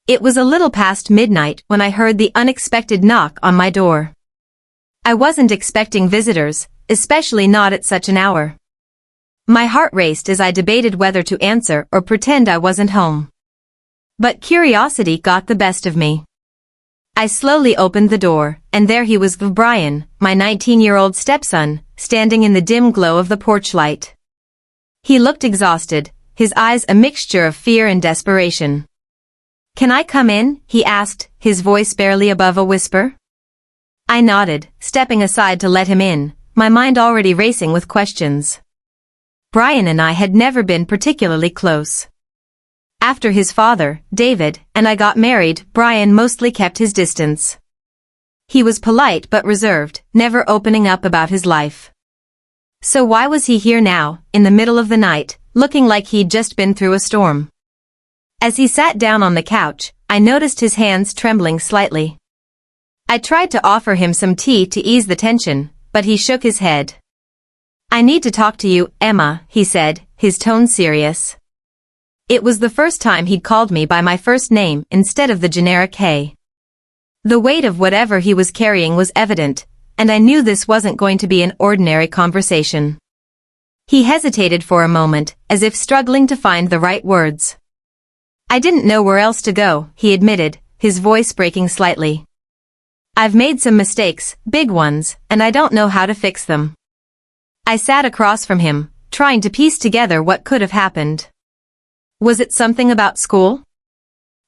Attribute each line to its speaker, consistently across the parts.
Speaker 1: It was a little past midnight when I heard the unexpected knock on my door. I wasn't expecting visitors, especially not at such an hour. My heart raced as I debated whether to answer or pretend I wasn't home. But curiosity got the best of me. I slowly opened the door, and there he was, Brian, my 19-year-old stepson, standing in the dim glow of the porch light. He looked exhausted, his eyes a mixture of fear and desperation. "Can I come in?" he asked, his voice barely above a whisper. I nodded, stepping aside to let him in, my mind already racing with questions. Brian and I had never been particularly close. After his father, David, and I got married, Brian mostly kept his distance. He was polite but reserved, never opening up about his life. So why was he here now, in the middle of the night, looking like he'd just been through a storm? As he sat down on the couch, I noticed his hands trembling slightly. I tried to offer him some tea to ease the tension, but he shook his head. "I need to talk to you, Emma," he said, his tone serious. It was the first time he'd called me by my first name instead of the generic hey. The weight of whatever he was carrying was evident, and I knew this wasn't going to be an ordinary conversation. He hesitated for a moment, as if struggling to find the right words. "I didn't know where else to go," he admitted, his voice breaking slightly. "I've made some mistakes, big ones, and I don't know how to fix them." I sat across from him, trying to piece together what could have happened. Was it something about school?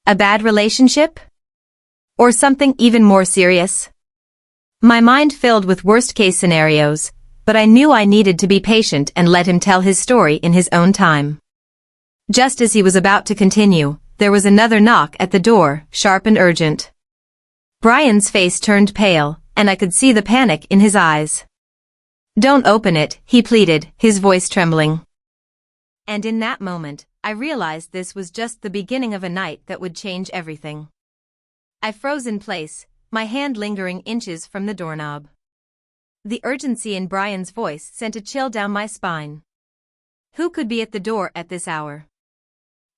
Speaker 1: A bad relationship? Or something even more serious? My mind filled with worst-case scenarios, but I knew I needed to be patient and let him tell his story in his own time. Just as he was about to continue, there was another knock at the door, sharp and urgent. Brian's face turned pale, and I could see the panic in his eyes. "Don't open it," he pleaded, his voice trembling. And in that moment, I realized this was just the beginning of a night that would change everything. I froze in place, my hand lingering inches from the doorknob. The urgency in Brian's voice sent a chill down my spine. Who could be at the door at this hour?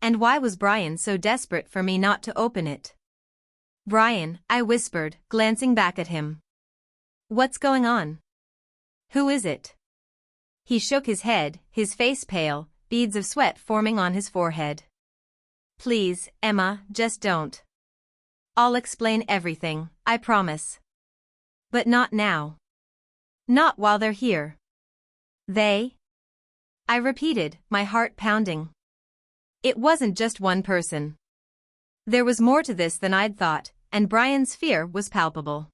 Speaker 1: And why was Brian so desperate for me not to open it? "Brian," I whispered, glancing back at him. "What's going on? Who is it?" He shook his head, his face pale, beads of sweat forming on his forehead. "Please, Emma, just don't. I'll explain everything, I promise. But not now. Not while they're here." "They?" I repeated, my heart pounding. It wasn't just one person. There was more to this than I'd thought, and Brian's fear was palpable.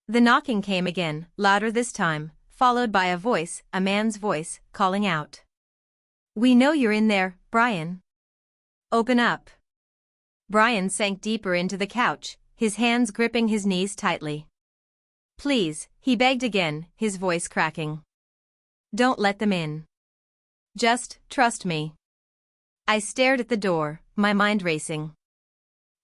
Speaker 1: The knocking came again, louder this time, followed by a voice, a man's voice, calling out. "We know you're in there, Brian. Open up." Brian sank deeper into the couch, his hands gripping his knees tightly. "Please," he begged again, his voice cracking. "Don't let them in. Just trust me." I stared at the door, my mind racing.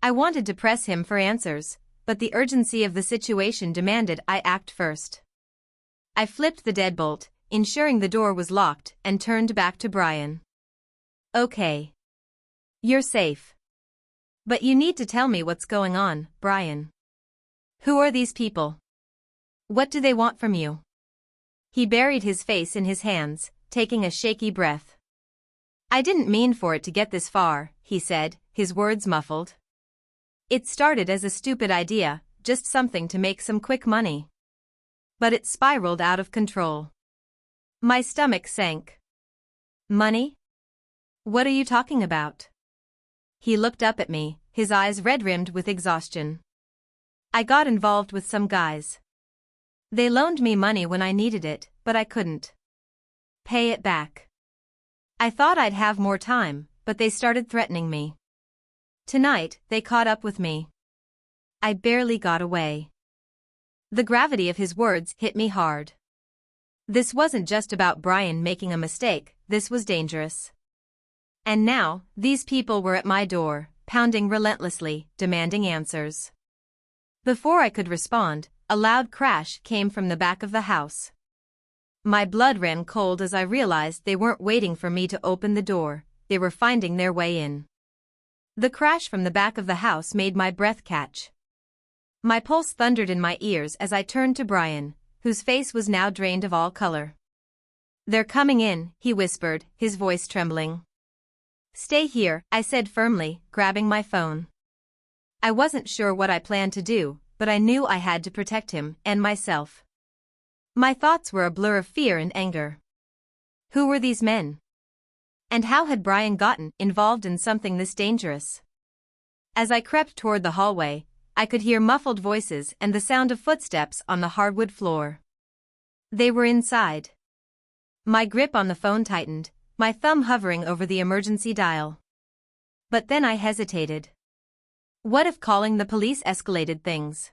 Speaker 1: I wanted to press him for answers, but the urgency of the situation demanded I act first. I flipped the deadbolt, ensuring the door was locked, and turned back to Brian. "Okay. You're safe. But you need to tell me what's going on, Brian. Who are these people? What do they want from you?" He buried his face in his hands, taking a shaky breath. "I didn't mean for it to get this far," he said, his words muffled. "It started as a stupid idea, just something to make some quick money. But it spiraled out of control." My stomach sank. "Money? What are you talking about?" He looked up at me, his eyes red-rimmed with exhaustion. "I got involved with some guys. They loaned me money when I needed it, but I couldn't pay it back. I thought I'd have more time, but they started threatening me. Tonight, they caught up with me. I barely got away." The gravity of his words hit me hard. This wasn't just about Brian making a mistake, this was dangerous. And now, these people were at my door, pounding relentlessly, demanding answers. Before I could respond, a loud crash came from the back of the house. My blood ran cold as I realized they weren't waiting for me to open the door, they were finding their way in. The crash from the back of the house made my breath catch. My pulse thundered in my ears as I turned to Brian, whose face was now drained of all color. "They're coming in," he whispered, his voice trembling. "Stay here," I said firmly, grabbing my phone. I wasn't sure what I planned to do, but I knew I had to protect him and myself. My thoughts were a blur of fear and anger. Who were these men? And how had Brian gotten involved in something this dangerous? As I crept toward the hallway, I could hear muffled voices and the sound of footsteps on the hardwood floor. They were inside. My grip on the phone tightened, my thumb hovering over the emergency dial. But then I hesitated. What if calling the police escalated things?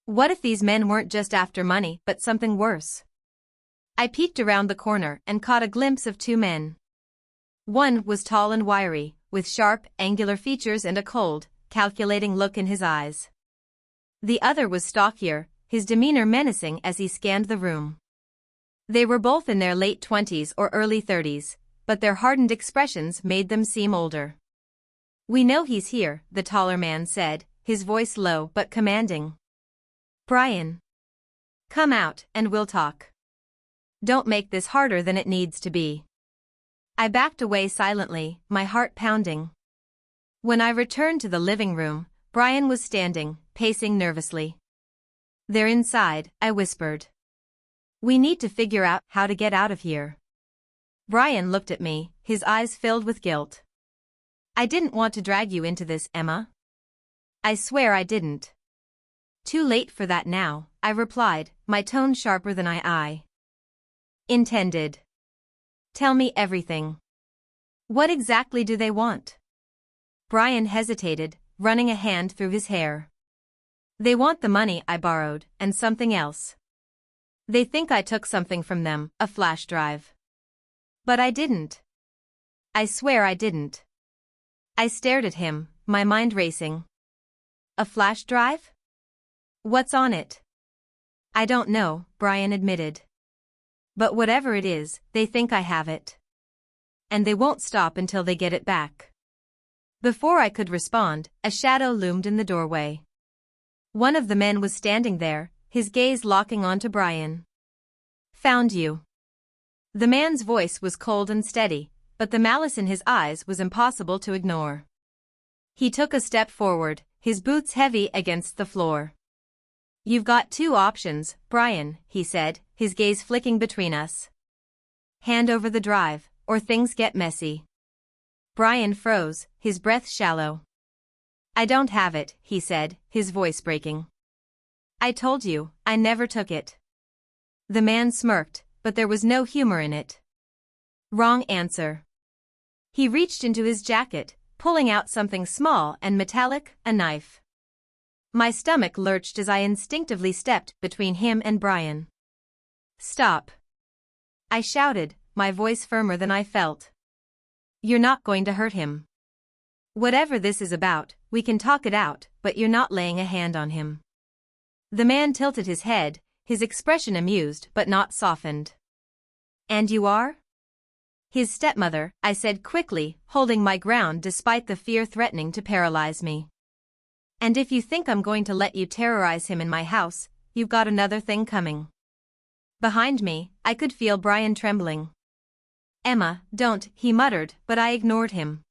Speaker 1: What if these men weren't just after money but something worse? I peeked around the corner and caught a glimpse of two men. One was tall and wiry, with sharp, angular features and a cold, calculating look in his eyes. The other was stockier, his demeanor menacing as he scanned the room. They were both in their late 20s or early 30s, but their hardened expressions made them seem older. "We know he's here," the taller man said, his voice low but commanding. "Brian. Come out and we'll talk. Don't make this harder than it needs to be." I backed away silently, my heart pounding. When I returned to the living room, Brian was standing, pacing nervously. "They're inside," I whispered. "We need to figure out how to get out of here." Brian looked at me, his eyes filled with guilt. "I didn't want to drag you into this, Emma. I swear I didn't." "Too late for that now," I replied, my tone sharper than I intended. "Tell me everything. What exactly do they want?" Brian hesitated, running a hand through his hair. "They want the money I borrowed, and something else. They think I took something from them, a flash drive. But I didn't. I swear I didn't." I stared at him, my mind racing. "A flash drive? What's on it?" "I don't know," Brian admitted. "But whatever it is, they think I have it. And they won't stop until they get it back." Before I could respond, a shadow loomed in the doorway. One of the men was standing there, his gaze locking onto Brian. "Found you." The man's voice was cold and steady, but the malice in his eyes was impossible to ignore. He took a step forward, his boots heavy against the floor. "You've got two options, Brian," he said, his gaze flicking between us. "Hand over the drive, or things get messy." Brian froze, his breath shallow. "I don't have it," he said, his voice breaking. "I told you, I never took it." The man smirked, but there was no humor in it. "Wrong answer." He reached into his jacket, pulling out something small and metallic, a knife. My stomach lurched as I instinctively stepped between him and Brian. "Stop!" I shouted, my voice firmer than I felt. "You're not going to hurt him. Whatever this is about, we can talk it out, but you're not laying a hand on him." The man tilted his head, his expression amused but not softened. "And you are?" "His stepmother," I said quickly, holding my ground despite the fear threatening to paralyze me. "And if you think I'm going to let you terrorize him in my house, you've got another thing coming." Behind me, I could feel Brian trembling. "Emma, don't," he muttered, but I ignored him.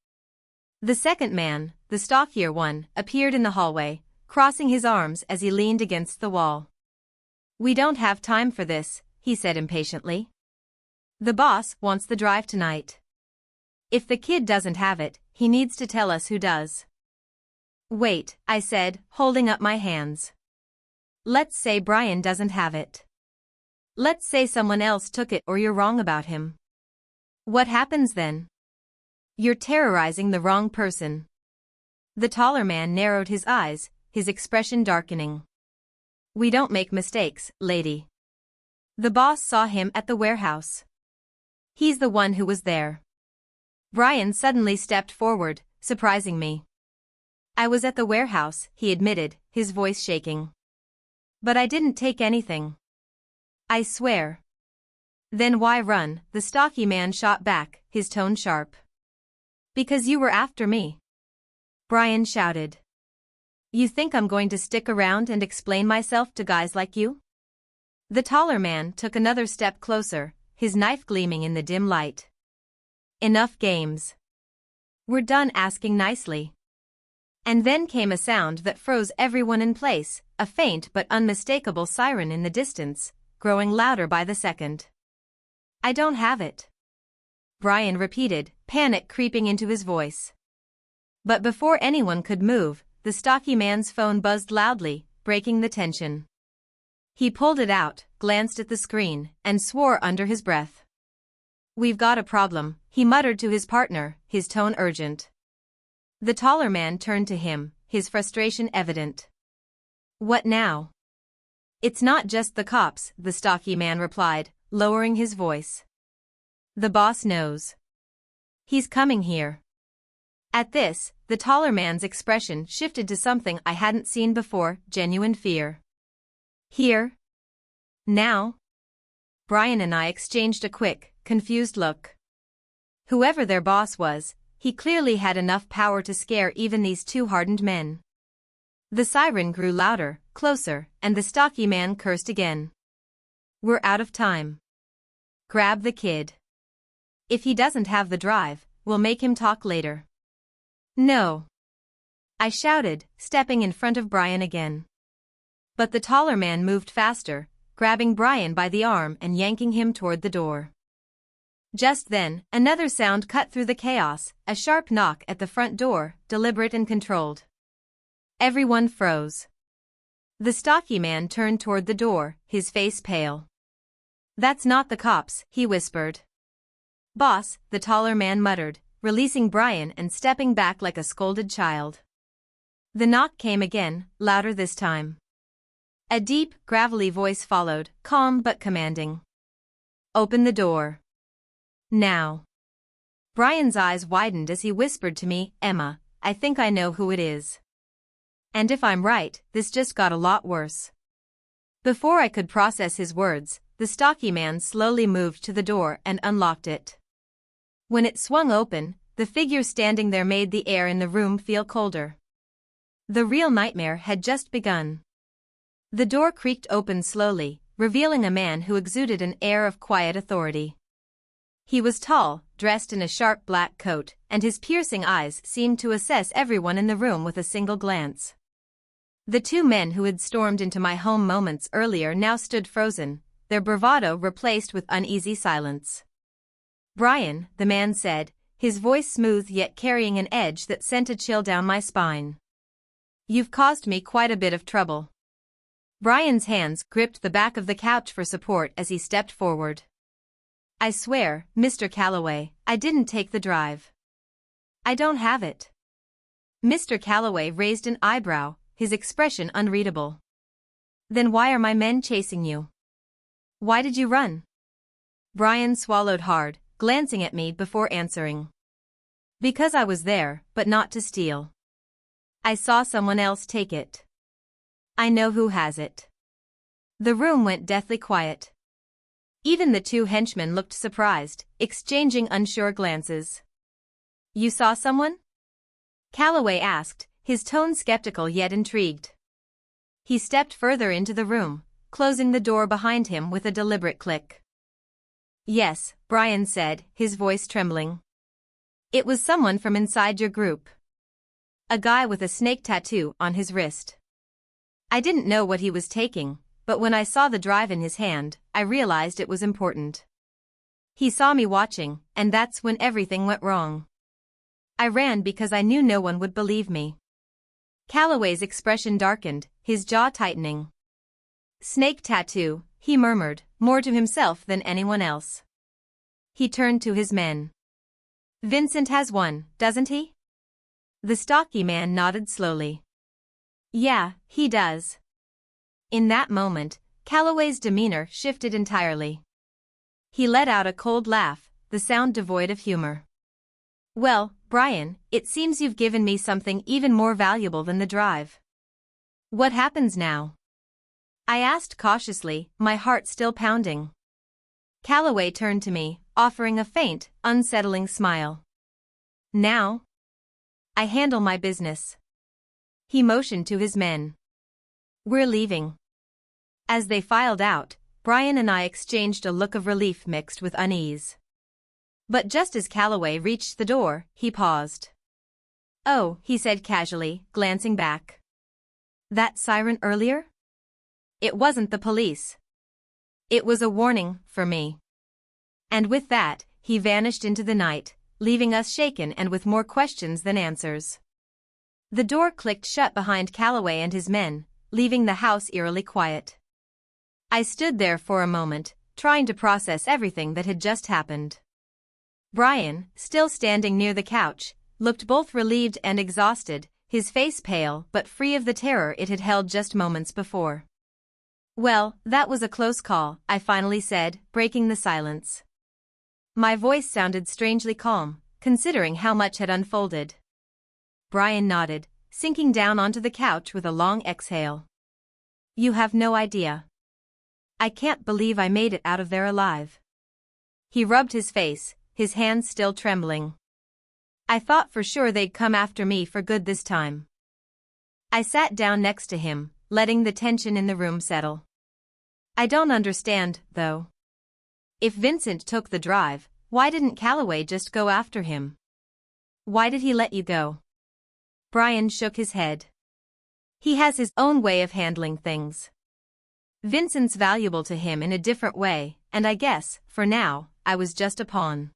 Speaker 1: The second man, the stockier one, appeared in the hallway, crossing his arms as he leaned against the wall. "We don't have time for this," he said impatiently. "The boss wants the drive tonight. If the kid doesn't have it, he needs to tell us who does." "Wait," I said, holding up my hands. "Let's say Brian doesn't have it. Let's say someone else took it or you're wrong about him. What happens then?" "You're terrorizing the wrong person." The taller man narrowed his eyes, his expression darkening. "We don't make mistakes, lady. The boss saw him at the warehouse. He's the one who was there." Brian suddenly stepped forward, surprising me. "I was at the warehouse," he admitted, his voice shaking. "But I didn't take anything. I swear." "Then why run?" the stocky man shot back, his tone sharp. "Because you were after me." Brian shouted. You think I'm going to stick around and explain myself to guys like you? The taller man took another step closer, his knife gleaming in the dim light. Enough games. We're done asking nicely. And then came a sound that froze everyone in place, a faint but unmistakable siren in the distance, growing louder by the second. I don't have it. Brian repeated, panic creeping into his voice. But before anyone could move, the stocky man's phone buzzed loudly, breaking the tension. He pulled it out, glanced at the screen, and swore under his breath. We've got a problem, he muttered to his partner, his tone urgent. The taller man turned to him, his frustration evident. What now? It's not just the cops, the stocky man replied, lowering his voice. The boss knows. He's coming here. At this, the taller man's expression shifted to something I hadn't seen before, genuine fear. Here? Now? Brian and I exchanged a quick, confused look. Whoever their boss was, he clearly had enough power to scare even these two hardened men. The siren grew louder, closer, and the stocky man cursed again. We're out of time. Grab the kid. If he doesn't have the drive, we'll make him talk later. No. I shouted, stepping in front of Brian again. But the taller man moved faster, grabbing Brian by the arm and yanking him toward the door. Just then, another sound cut through the chaos, a sharp knock at the front door, deliberate and controlled. Everyone froze. The stocky man turned toward the door, his face pale. That's not the cops, he whispered. Boss, the taller man muttered, releasing Brian and stepping back like a scolded child. The knock came again, louder this time. A deep, gravelly voice followed, calm but commanding. Open the door. Now. Brian's eyes widened as he whispered to me, Emma, I think I know who it is. And if I'm right, this just got a lot worse. Before I could process his words, the stocky man slowly moved to the door and unlocked it. When it swung open, the figure standing there made the air in the room feel colder. The real nightmare had just begun. The door creaked open slowly, revealing a man who exuded an air of quiet authority. He was tall, dressed in a sharp black coat, and his piercing eyes seemed to assess everyone in the room with a single glance. The two men who had stormed into my home moments earlier now stood frozen, their bravado replaced with uneasy silence. Brian, the man said, his voice smooth yet carrying an edge that sent a chill down my spine. You've caused me quite a bit of trouble. Brian's hands gripped the back of the couch for support as he stepped forward. I swear, Mr. Calloway, I didn't take the drive. I don't have it. Mr. Calloway raised an eyebrow, his expression unreadable. Then why are my men chasing you? Why did you run? Brian swallowed hard, glancing at me before answering. Because I was there, but not to steal. I saw someone else take it. I know who has it. The room went deathly quiet. Even the two henchmen looked surprised, exchanging unsure glances. You saw someone? Calloway asked, his tone skeptical yet intrigued. He stepped further into the room, closing the door behind him with a deliberate click. Yes, Brian said, his voice trembling. It was someone from inside your group. A guy with a snake tattoo on his wrist. I didn't know what he was taking, but when I saw the drive in his hand, I realized it was important. He saw me watching, and that's when everything went wrong. I ran because I knew no one would believe me. Calloway's expression darkened, his jaw tightening. Snake tattoo, he murmured, more to himself than anyone else. He turned to his men. Vincent has one, doesn't he? The stocky man nodded slowly. Yeah, he does. In that moment, Calloway's demeanor shifted entirely. He let out a cold laugh, the sound devoid of humor. Well, Brian, it seems you've given me something even more valuable than the drive. What happens now? I asked cautiously, my heart still pounding. Calloway turned to me, offering a faint, unsettling smile. Now? I handle my business." He motioned to his men. "We're leaving." As they filed out, Brian and I exchanged a look of relief mixed with unease. But just as Calloway reached the door, he paused. "Oh," he said casually, glancing back. "That siren earlier? It wasn't the police. It was a warning for me." And with that, he vanished into the night, leaving us shaken and with more questions than answers. The door clicked shut behind Calloway and his men, leaving the house eerily quiet. I stood there for a moment, trying to process everything that had just happened. Brian, still standing near the couch, looked both relieved and exhausted, his face pale but free of the terror it had held just moments before. "Well, that was a close call," I finally said, breaking the silence. My voice sounded strangely calm, considering how much had unfolded. Brian nodded, sinking down onto the couch with a long exhale. "You have no idea. I can't believe I made it out of there alive." He rubbed his face, his hands still trembling. "I thought for sure they'd come after me for good this time." I sat down next to him, letting the tension in the room settle. "I don't understand, though. If Vincent took the drive, why didn't Calloway just go after him? Why did he let you go?" Brian shook his head. "He has his own way of handling things. Vincent's valuable to him in a different way, and I guess, for now, I was just a pawn.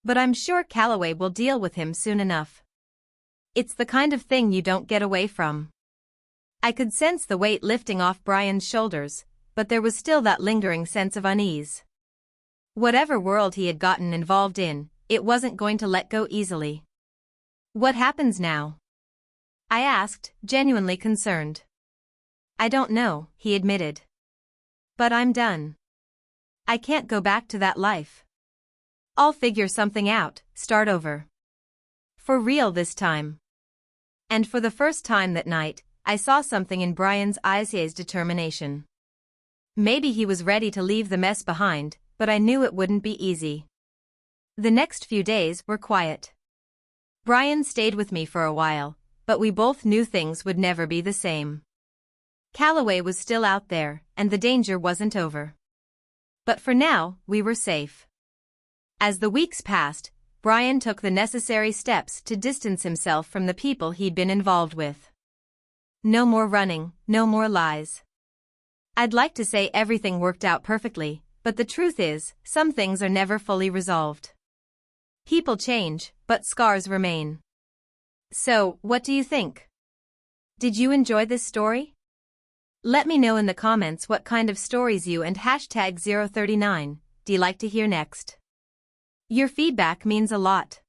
Speaker 1: But I'm sure Calloway will deal with him soon enough. It's the kind of thing you don't get away from." I could sense the weight lifting off Brian's shoulders, but there was still that lingering sense of unease. Whatever world he had gotten involved in, it wasn't going to let go easily. "What happens now?" I asked, genuinely concerned. "I don't know," he admitted. "But I'm done. I can't go back to that life. I'll figure something out, start over. For real this time." And for the first time that night, I saw something in Brian's eyes, his determination. Maybe he was ready to leave the mess behind, but I knew it wouldn't be easy. The next few days were quiet. Brian stayed with me for a while, but we both knew things would never be the same. Calloway was still out there, and the danger wasn't over. But for now, we were safe. As the weeks passed, Brian took the necessary steps to distance himself from the people he'd been involved with. No more running, no more lies. I'd like to say everything worked out perfectly, but the truth is, some things are never fully resolved. People change, but scars remain. So, what do you think? Did you enjoy this story? Let me know in the comments what kind of stories you and #039 do you like to hear next. Your feedback means a lot.